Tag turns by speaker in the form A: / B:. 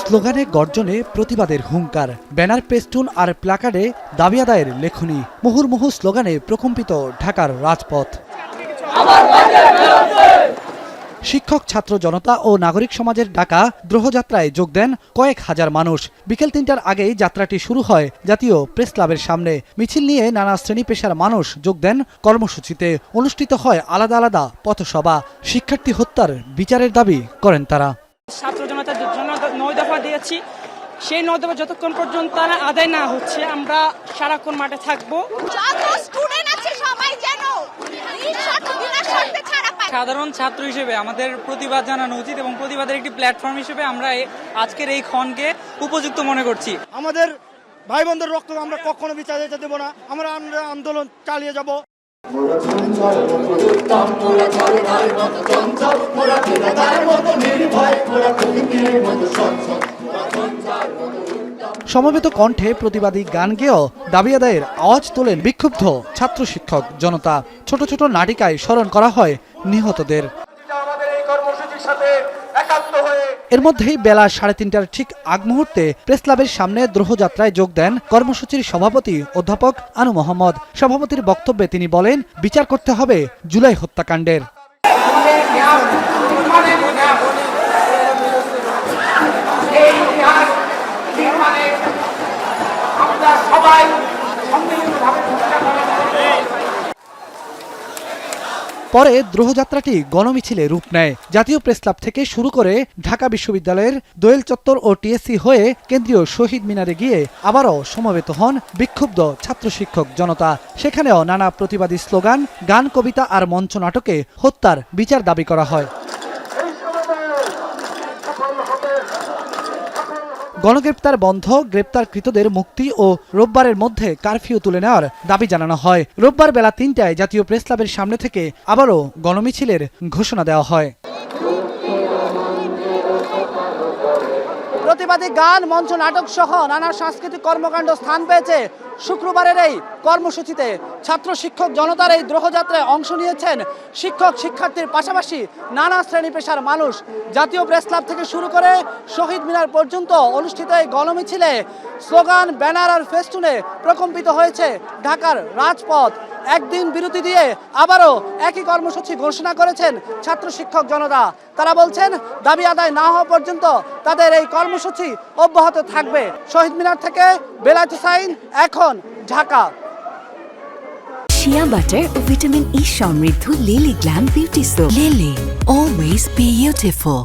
A: স্লোগানে গর্জনে প্রতিবাদের হুঙ্কার, ব্যানার, পেস্টুন আর প্ল্যাকার্ডে দাবি আদায়ের লেখনী। মুহুর্মুহু স্লোগানে প্রকম্পিত ঢাকার রাজপথ। শিক্ষক, ছাত্র জনতা ও নাগরিক সমাজের ডাকা দ্রোহযাত্রায় যোগ দেন কয়েক হাজার মানুষ। বিকেল ৩টার আগেই যাত্রাটি শুরু হয় জাতীয় প্রেস ক্লাবের সামনে। মিছিল নিয়ে নানা শ্রেণী পেশার মানুষ যোগ দেন কর্মসূচিতে। অনুষ্ঠিত হয় আলাদা আলাদা পথসভা। শিক্ষার্থী হত্যার বিচারের দাবি করেন তারা।
B: ছাত্র জনতার জন্য ৯ দফা দিয়েছি, সেই ৯ দফা যতক্ষণ পর্যন্ত আদায় না হচ্ছে আমরা সারাক্ষণ মাঠে থাকবো।
C: সাধারণ ছাত্র হিসেবে আমাদের প্রতিবাদ জানানো উচিত এবং প্রতিবাদের একটি প্ল্যাটফর্ম হিসেবে আমরা আজকের এই ক্ষণকে উপযুক্ত মনে করছি।
D: আমাদের ভাই বোনদের রক্ত আমরা কখনো বিচার দিতে দেব না। আমরা আন্দোলন চালিয়ে যাব।
A: সমবেত কণ্ঠে প্রতিবাদী গান গেয়েও দাবি আদায়ের আওয়াজ তোলেন বিক্ষুব্ধ ছাত্র শিক্ষক জনতা। ছোট ছোট নাটিকায় স্মরণ করা হয় নিহতদের। এর মধ্যেই বেলা ৩:৩০টার ঠিক আগ মুহূর্তে প্রেস ক্লাবের সামনে দ্রোহযাত্রায় যোগ দেন কর্মসূচির সভাপতি অধ্যাপক আনু মোহাম্মদ। সভাপতির বক্তব্যে তিনি বলেন, বিচার করতে হবে জুলাই হত্যাকাণ্ডের। পরে দ্রোহযাত্রাটি গণমিছিলে রূপ নেয়। জাতীয় প্রেস ক্লাব থেকে শুরু করে ঢাকা বিশ্ববিদ্যালয়ের দোয়েল চত্বর ও টিএসসি হয়ে কেন্দ্রীয় শহীদ মিনারে গিয়ে আবারও সমবেত হন বিক্ষুব্ধ ছাত্র শিক্ষক জনতা। সেখানেও নানা প্রতিবাদী স্লোগান, গান, কবিতা আর মঞ্চ নাটকে হত্যার বিচার দাবি করা হয়। গণগ্রেপ্তার বন্ধ, গ্রেপ্তারকৃতদের মুক্তি ও রোববারের মধ্যে কারফিউ তুলে নেওয়ার দাবি জানানো হয়। রোববার বেলা ৩টায় জাতীয় প্রেস ক্লাবের সামনে থেকে আবারও গণমিছিলের ঘোষণা দেওয়া হয়। প্রতিবাদী গান, মঞ্চ নাটক সহ নানা সাংস্কৃতিক কর্মকাণ্ড স্থান পেয়েছে শুক্রবারের এই কর্মসূচিতে। ছাত্র শিক্ষক জনতার এই দ্রোহযাত্রায় অংশ নিয়েছেন শিক্ষক, শিক্ষার্থীর পাশাপাশি নানা শ্রেণী পেশার মানুষ। জাতীয় প্রেস ক্লাব থেকে শুরু করে শহীদ মিনার পর্যন্ত অনুষ্ঠিত এই গণমিছিলে স্লোগান, ব্যানার আর ফেস্টুনে প্রকম্পিত হয়েছে ঢাকার রাজপথ। একদিন বিরতি দিয়ে আবারও একই কর্মসূচি ঘোষণা করেছেন ছাত্র শিক্ষক জনতা। তারা বলছেন, দাবি আদায় না হওয়া পর্যন্ত তাদের এই কর্মসূচি অব্যাহত থাকবে। শহীদ মিনার থেকে বেলায়েত হোসাইন, এখন, ঢাকা।
E: শিয়া বাটার ও ভিটামিন ই সমৃদ্ধ lily glam beauty soap. Lily, always beautiful.